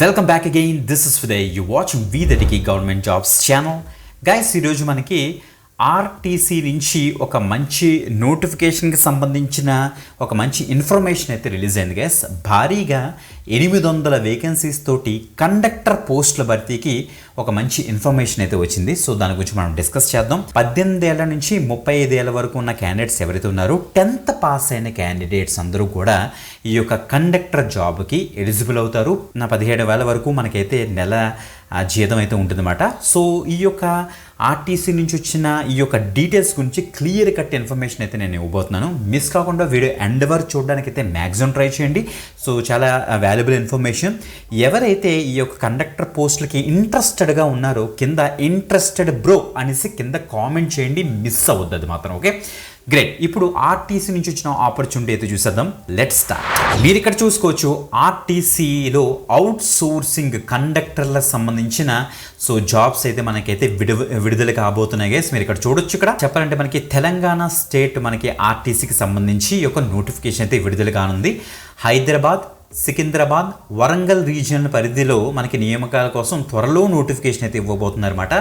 Welcome back again. This is Fiday. You're watching V30 Government Jobs channel. Guys, ఈరోజు మనకి RTC నుంచి ఒక మంచి నోటిఫికేషన్కి సంబంధించిన ఒక మంచి ఇన్ఫర్మేషన్ అయితే రిలీజ్ అయింది గైస్. భారీగా 800 వేకెన్సీస్ తోటి కండక్టర్ పోస్టుల భర్తీకి ఒక మంచి ఇన్ఫర్మేషన్ అయితే వచ్చింది. సో దాని గురించి మనం డిస్కస్ చేద్దాం. 18 ఏళ్ల నుంచి 35 ఏళ్ల వరకు ఉన్న క్యాండిడేట్స్ ఎవరైతే ఉన్నారో 10th పాస్ అయిన క్యాండిడేట్స్ అందరూ కూడా ఈ యొక్క కండక్టర్ జాబ్కి ఎలిజిబుల్ అవుతారు. 17,000 వరకు మనకైతే నెల జీతం అయితే ఉంటుందన్నమాట. సో ఈ యొక్క ఆర్టీసీ నుంచి వచ్చిన ఈ యొక్క డీటెయిల్స్ గురించి క్లియర్ కట్ ఇన్ఫర్మేషన్ అయితే నేను ఇవ్వబోతున్నాను. మిస్ కాకుండా వీడియో ఎండ్ వరకు చూడడానికి అయితే మ్యాక్సిమం ట్రై చేయండి. సో చాలా వాల్యుబుల్ ఇన్ఫర్మేషన్. ఎవరైతే ఈ యొక్క కండక్టర్ పోస్టులకి ఇంట్రెస్టెడ్గా ఉన్నారో కింద ఇంట్రెస్టెడ్ బ్రో అనేసి కింద కామెంట్ చేయండి, మిస్ అవ్వద్దు అది మాత్రం. Okay, great. ఇప్పుడు ఆర్టీసీ నుంచి వచ్చిన ఆపర్చునిటీ అయితే చూసేద్దాం. Let's start. మీరు ఇక్కడ చూసుకోవచ్చు, ఆర్టీసీలో అవుట్ సోర్సింగ్ కండక్టర్లకు సంబంధించిన సో జాబ్స్ అయితే మనకైతే విడుదల కాబోతున్నాయి గైస్. మీరు ఇక్కడ చూడొచ్చు. ఇక్కడ చెప్పాలంటే మనకి తెలంగాణ స్టేట్ మనకి ఆర్టీసీకి సంబంధించి ఈ యొక్క నోటిఫికేషన్ అయితే విడుదల కానుంది. హైదరాబాద్, సికింద్రాబాద్, వరంగల్ రీజియన్ పరిధిలో మనకి నియామకాల కోసం త్వరలో నోటిఫికేషన్ అయితే ఇవ్వబోతున్నారన్నమాట.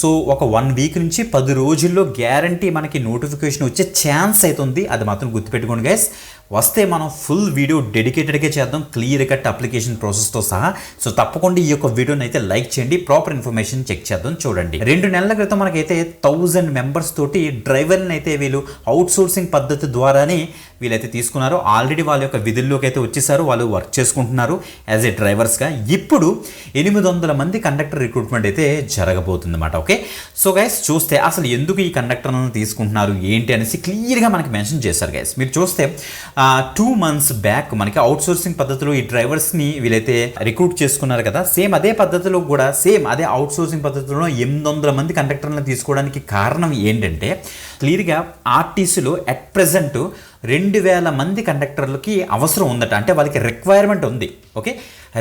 సో ఒక 1 వీక్ నుంచి 10 రోజుల్లో గ్యారంటీ మనకి నోటిఫికేషన్ వచ్చే ఛాన్స్ అయితే ఉంది. అది మాత్రం గుర్తుపెట్టుకోండి గైస్. వస్తే మనం ఫుల్ వీడియో డెడికేటెడ్గా చేద్దాం, క్లియర్ కట్ అప్లికేషన్ ప్రాసెస్తో సహా. సో తప్పకుండా ఈ యొక్క వీడియోని అయితే లైక్ చేయండి, ప్రాపర్ ఇన్ఫర్మేషన్ చెక్ చేద్దాం. చూడండి, 2 నెలల క్రితం మనకైతే 1000 మెంబర్స్ తోటి డ్రైవర్ని అయితే వీళ్ళు అవుట్ సోర్సింగ్ పద్ధతి ద్వారానే వీళ్ళైతే తీసుకున్నారు. ఆల్రెడీ వాళ్ళ యొక్క విధుల్లోకి అయితే వచ్చేసారు, వాళ్ళు వర్క్ చేసుకుంటున్నారు యాజ్ ఏ డ్రైవర్స్గా. ఇప్పుడు 800 మంది కండక్టర్ రిక్రూట్మెంట్ అయితే జరగబోతుంది అన్నమాట. ఓకే, సో గైస్ చూస్తే అసలు ఎందుకు ఈ కండక్టర్లను తీసుకుంటున్నారు ఏంటి అనేసి క్లియర్గా మనకి మెన్షన్ చేశారు గైస్. మీరు చూస్తే 2 months బ్యాక్ మనకి అవుట్ సోర్సింగ్ పద్ధతిలో ఈ డ్రైవర్స్ని వీళ్ళైతే రిక్రూట్ చేసుకున్నారు కదా. సేమ్ అదే పద్ధతిలో కూడా అదే అవుట్ సోర్సింగ్ పద్ధతిలో 800 మంది కండక్టర్లను తీసుకోవడానికి కారణం ఏంటంటే క్లియర్గా ఆర్టీసీలో అట్ ప్రెజెంట్ 2000 మంది కండక్టర్లకి అవసరం ఉందట. అంటే వాళ్ళకి రిక్వైర్మెంట్ ఉంది. ఓకే,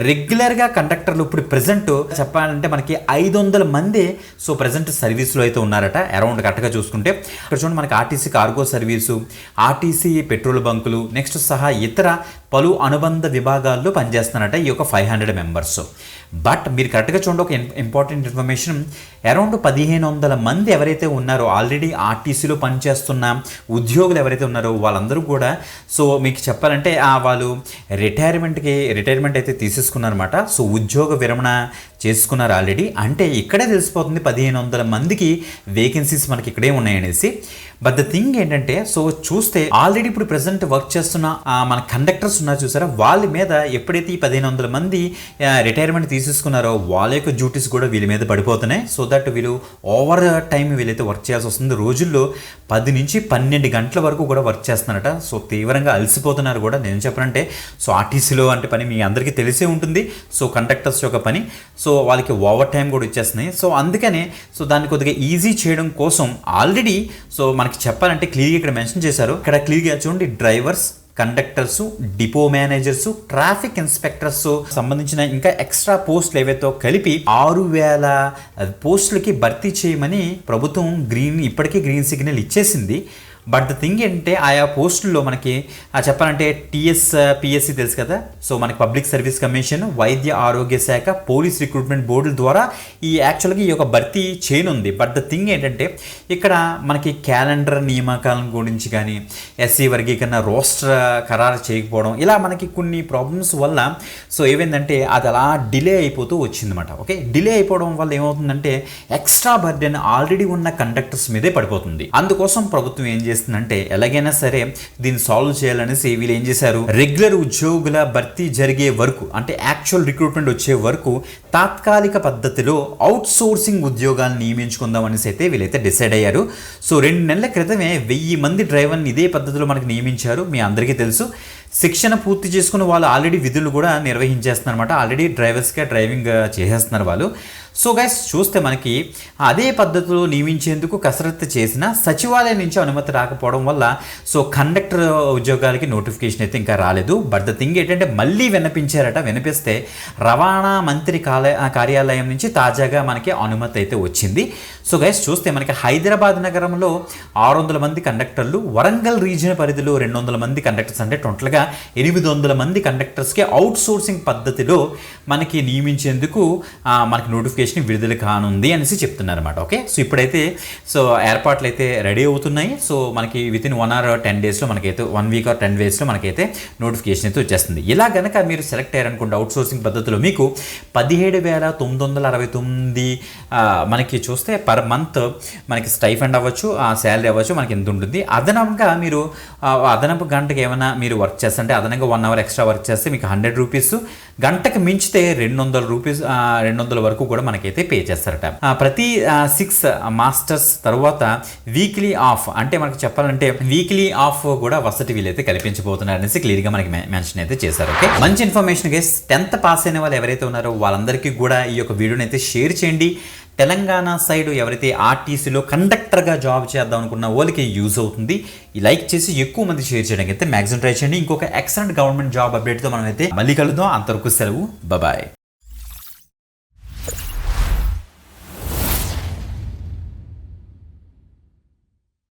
రెగ్యులర్గా కండక్టర్లు ఇప్పుడు ప్రజెంట్ చెప్పాలంటే మనకి 500 మంది సో ప్రజెంట్ సర్వీస్లో అయితే ఉన్నారట. అరౌండ్ కరెక్ట్గా చూసుకుంటే ఇక్కడ చూడండి, మనకి RTC cargo service, RTC petrol బంకులు, నెక్స్ట్ సహా ఇతర పలు అనుబంధ విభాగాల్లో పనిచేస్తున్నారట ఈ యొక్క 500 మెంబర్స్. బట్ మీరు కరెక్ట్గా చూడండి, ఒక ఇంపార్టెంట్ ఇన్ఫర్మేషన్, అరౌండ్ 1500 మంది ఎవరైతే ఉన్నారో ఆల్రెడీ ఆర్టీసీలో పనిచేస్తున్న ఉద్యోగులు ఎవరైతే ఉన్నారో వాళ్ళందరూ కూడా సో మీకు చెప్పాలంటే వాళ్ళు రిటైర్మెంట్ అయితే తీసేసుకున్నారన్నమాట. సో ఉద్యోగ విరమణ చేసుకున్నారు ఆల్రెడీ. అంటే ఇక్కడే తెలిసిపోతుంది 1500 మందికి వేకెన్సీస్ మనకి ఇక్కడే ఉన్నాయనేసి. బట్ ద థింగ్ ఏంటంటే సో చూస్తే ఆల్రెడీ ఇప్పుడు ప్రెసెంట్ వర్క్ చేస్తున్న మన కండక్టర్స్ ఉన్నారు చూసారా, వాళ్ళ మీద ఎప్పుడైతే ఈ 1500 మంది రిటైర్మెంట్ తీసేసుకున్నారో వాళ్ళ యొక్క డ్యూటీస్ కూడా వీళ్ళ మీద పడిపోతున్నాయి. సో దట్ వీళ్ళు ఓవర్ టైం వీళ్ళైతే వర్క్ చేయాల్సి వస్తుంది. రోజుల్లో 10 నుంచి 12 గంటల వరకు కూడా వర్క్ చేస్తున్నారట. సో తీవ్రంగా అలసిపోతున్నారు కూడా. నేను చెప్పాలంటే సో ఆర్టీసీలో అంటే పని మీ అందరికీ తెలిసే ఉంటుంది. సో కండక్టర్స్ యొక్క పని సో వాళ్ళకి ఓవర్ టైం కూడా వచ్చేస్తున్నాయి. సో అందుకనే సో దాన్ని కొద్దిగా ఈజీ చేయడం కోసం ఆల్రెడీ సో మనకి చెప్పాలంటే క్లియర్గా ఇక్కడ మెన్షన్ చేశారు. ఇక్కడ క్లియర్గా చూడండి, drivers, conductors, depot managers, traffic inspectors సంబంధించిన ఇంకా ఎక్స్ట్రా పోస్టులు ఏవైతే కలిపి 6000 పోస్టులకి భర్తీ చేయమని ప్రభుత్వం ఇప్పటికీ గ్రీన్ సిగ్నల్ ఇచ్చేసింది. బట్ ద థింగ్ ఏంటంటే ఆయా పోస్టుల్లో మనకి చెప్పాలంటే పిఎస్సి తెలుసు కదా. సో మనకి పబ్లిక్ సర్వీస్ కమిషన్, వైద్య ఆరోగ్య శాఖ, పోలీస్ రిక్రూట్మెంట్ బోర్డుల ద్వారా యాక్చువల్గా ఈ యొక్క భర్తీ చేయనుంది. బట్ ద థింగ్ ఏంటంటే ఇక్కడ మనకి క్యాలెండర్ నియామకాల గురించి కానీ, ఎస్సీ వర్గీకరణ రోస్టర్ ఖరారు చేయకపోవడం, ఇలా మనకి కొన్ని ప్రాబ్లమ్స్ వల్ల సో ఏమైందంటే అది అలా డిలే అయిపోతూ వచ్చిందన్నమాట. ఓకే, డిలే అయిపోవడం వల్ల ఏమవుతుందంటే ఎక్స్ట్రా బర్డెన్ ఆల్రెడీ ఉన్న కండక్టర్స్ మీదే పడిపోతుంది. అందుకోసం ప్రభుత్వం ఏం చేస్తుందంటే ఎలాగైనా సరే దీన్ని సాల్వ్ చేయాలనేసి వీళ్ళు ఏం చేశారు, రెగ్యులర్ ఉద్యోగుల భర్తీ జరిగే వరకు అంటే యాక్చువల్ రిక్రూట్మెంట్ వచ్చే వరకు తాత్కాలిక పద్ధతిలో అవుట్ సోర్సింగ్ ఉద్యోగాలను నియమించుకుందాం అనేసి అయితే వీళ్ళైతే డిసైడ్ అయ్యారు. సో 2 నెలల క్రితమే 1000 మంది డ్రైవర్ని ఇదే పద్ధతిలో మనకి నియమించారు. మీ అందరికీ తెలుసు. శిక్షణ పూర్తి చేసుకుని వాళ్ళు ఆల్రెడీ విధులు కూడా నిర్వహించేస్తున్నారు అనమాట. ఆల్రెడీ డ్రైవర్స్గా డ్రైవింగ్ చేసేస్తున్నారు వాళ్ళు. సో గైస్ చూస్తే మనకి అదే పద్ధతిలో నియమించేందుకు కసరత్తు చేసిన సచివాలయం నుంచి అనుమతి రాకపోవడం వల్ల సో కండక్టర్ ఉద్యోగాలకి నోటిఫికేషన్ అయితే ఇంకా రాలేదు. బట్ ద థింగ్ ఏంటంటే మళ్ళీ వినిపించారట. వినిపిస్తే రవాణా మంత్రి కార్యాలయం నుంచి తాజాగా మనకి అనుమతి అయితే వచ్చింది. సో గైస్ చూస్తే మనకి హైదరాబాద్ నగరంలో 600 మంది కండక్టర్లు, వరంగల్ రీజియన్ పరిధిలో 200 మంది కండక్టర్స్, అంటే టోటల్గా 800 మంది కండక్టర్స్కి అవుట్ సోర్సింగ్ పద్ధతిలో మనకి నియమించేందుకు మనకి నోటిఫికేషన్ విడుదల కానుంది అనేసి చెప్తున్నారు అనమాట. ఓకే, సో ఇప్పుడైతే సో ఏర్పాట్లు అయితే రెడీ అవుతున్నాయి. సో మనకి వితిన్ 1 or 10 డేస్లో మనకైతే 1 week or 10 డేస్లో మనకైతే నోటిఫికేషన్ అయితే వచ్చేస్తుంది. ఇలా కనుక మీరు సెలెక్ట్ అయ్యారనుకుంటే అవుట్ సోర్సింగ్ పద్ధతిలో మీకు 17,969 మనకి చూస్తే పర్ మంత్ మనకి స్టైఫండ్ అవ్వచ్చు, శాలరీ అవ్వచ్చు, మనకి ఎంత ఉంటుంది. అదనంగా మీరు అదనపు గంటకి ఏమైనా మీరు వర్క్ చేస్తుంటే అదనంగా 1 hour ఎక్స్ట్రా వర్క్ చేస్తే మీకు 100 రూపీస్, గంటకు మించితే 200 రూపీస్, 200 వరకు కూడా మనకైతే పే చేస్తారట. ప్రతి 6 మాస్టర్స్ తర్వాత వీక్లీ ఆఫ్, అంటే మనకి చెప్పాలంటే వీక్లీ ఆఫ్ కూడా వసతి వీలైతే కల్పించబోతున్నారు అనేసి క్లియర్గా మనకి మెన్షన్ అయితే చేశారు. ఓకే, మంచి ఇన్ఫర్మేషన్ గైస్. 10th పాస్ అయిన వాళ్ళు ఎవరైతే ఉన్నారో వాళ్ళందరికీ కూడా ఈ యొక్క వీడియోని అయితే షేర్ చేయండి. తెలంగాణ సైడ్ ఎవరైతే ఆర్టీసీలో కండక్టర్గా జాబ్ చేద్దాం అనుకున్న వాళ్ళకి యూజ్ అవుతుంది. ఈ లైక్ చేసి ఎక్కువ మంది షేర్ చేయడానికి అయితే మ్యాక్సిమం ట్రై చేయండి. ఇంకొక ఎక్సలెంట్ గవర్నమెంట్ జాబ్ అప్డేట్తో మనం అయితే మళ్ళీ కలుద్దాం. అంతవరకు సెలవు, బాయ్.